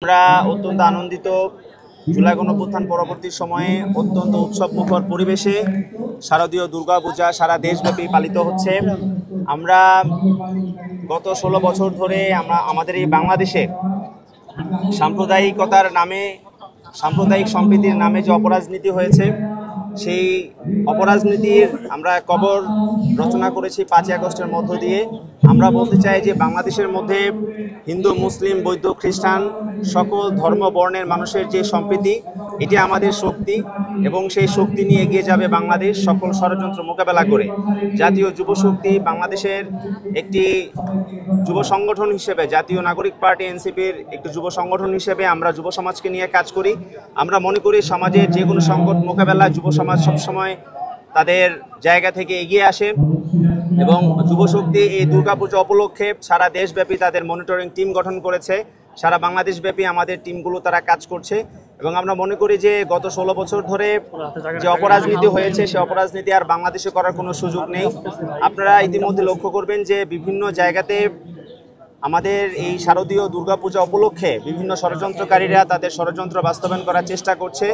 আমরা অত্যন্ত আনন্দিত। জুলাই গণঅভ্যুত্থান পরবর্তী সময়ে অত্যন্ত উৎসবমুখর পরিবেশে শারদীয় দুর্গাপূজা সারা দেশব্যাপী পালিত হচ্ছে। আমরা গত 16 বছর ধরে আমাদের এই বাংলাদেশে সাম্প্রদায়িকতার নামে, সাম্প্রদায়িক সম্প্রীতির নামে যে অপরাজনীতি হয়েছে, সেই অপরাজনীতির আমরা কবর রচনা করেছি 5ই আগস্টের মধ্য দিয়ে। আমরা বলতে চাই যে বাংলাদেশের মধ্যে হিন্দু, মুসলিম, বৌদ্ধ, খ্রিস্টান সকল ধর্ম বর্ণের মানুষের যে সম্প্রীতি, এটি আমাদের শক্তি এবং সেই শক্তি নিয়ে এগিয়ে যাবে বাংলাদেশ সকল ষড়যন্ত্র মোকাবেলা করে। জাতীয় যুব শক্তি বাংলাদেশের একটি যুব সংগঠন হিসেবে, জাতীয় নাগরিক পার্টি এনসিপির একটি যুব সংগঠন হিসেবে আমরা যুব সমাজকে নিয়ে কাজ করি। আমরা মনে করি সমাজের যে কোনো সংকট মোকাবেলা যুব সমাজ সবসময় তাদের জায়গা থেকে এগিয়ে আসে এবং যুব শক্তি এই দুর্গাপূজা উপলক্ষে সারা দেশব্যাপী তাদের মনিটরিং টিম গঠন করেছে। সারা বাংলাদেশব্যাপী আমাদের টিমগুলো তারা কাজ করছে এবং আমরা মনে করি যে গত 16 বছর ধরে যে অপরাজনীতি হয়েছে, সে অপরাজনীতি আর বাংলাদেশে করার কোনো সুযোগ নেই। আপনারা ইতিমধ্যে লক্ষ্য করবেন যে বিভিন্ন জায়গাতে আমাদের এই শারদীয় দুর্গাপূজা উপলক্ষে বিভিন্ন ষড়যন্ত্রকারীরা তাদের ষড়যন্ত্র বাস্তবায়ন করার চেষ্টা করছে।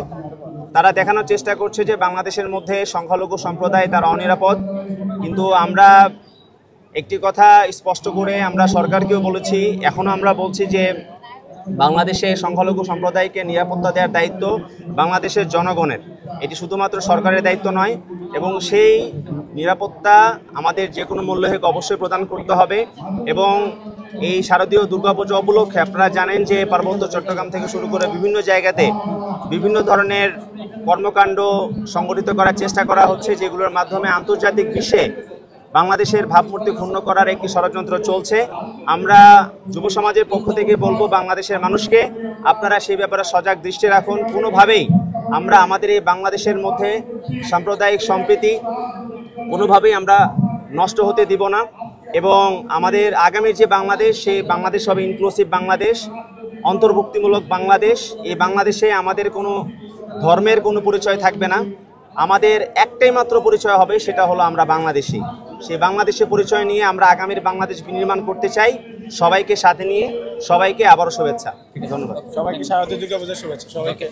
তারা দেখানোর চেষ্টা করছে যে বাংলাদেশের মধ্যে সংখ্যালঘু সম্প্রদায় তারা অনিরাপদ। কিন্তু আমরা একটি কথা স্পষ্ট করে আমরা সরকারকেও বলেছি, এখনও আমরা বলছি যে বাংলাদেশে সংখ্যালঘু সম্প্রদায়কে নিরাপত্তা দেওয়ার দায়িত্ব বাংলাদেশের জনগণের। এটি শুধুমাত্র সরকারের দায়িত্ব নয় এবং সেই নিরাপত্তা আমাদের যে কোনো মূল্য হোক অবশ্যই প্রদান করতে হবে। এবং এই শারদীয় দুর্গাপূজা উপলক্ষে আপনারা জানেন যে পার্বত্য চট্টগ্রাম থেকে শুরু করে বিভিন্ন জায়গাতে বিভিন্ন ধরনের কর্মকাণ্ড সংগঠিত করার চেষ্টা করা হচ্ছে, যেগুলোর মাধ্যমে আন্তর্জাতিক বিশ্বে বাংলাদেশের ভাবমূর্তি ক্ষুণ্ণ করার একটি ষড়যন্ত্র চলছে। আমরা যুব সমাজের পক্ষ থেকে বলবো বাংলাদেশের মানুষকে, আপনারা সেই ব্যাপারে সজাগ দৃষ্টি রাখুন। কোনোভাবেই আমরা আমাদের এই বাংলাদেশের মধ্যে সাম্প্রদায়িক সম্প্রীতি কোনোভাবেই আমরা নষ্ট হতে দিব না এবং আমাদের আগামী যে বাংলাদেশ, সেই বাংলাদেশ হবে ইনক্লুসিভ বাংলাদেশ, অন্তর্ভুক্তিমূলক বাংলাদেশ। এই বাংলাদেশে আমাদের কোনো ধর্মের কোনো পরিচয় থাকবে না, আমাদের একটাই মাত্র পরিচয় হবে, সেটা হলো আমরা বাংলাদেশি। সেই বাংলাদেশের পরিচয় নিয়ে আমরা আগামীর বাংলাদেশ বিনির্মাণ করতে চাই। সবাইকে সাথে নিয়ে সবাইকে আবারও শুভেচ্ছা। ধন্যবাদ সবাইকে। শারদীয় দুর্গাপূজার শুভেচ্ছা সবাইকে।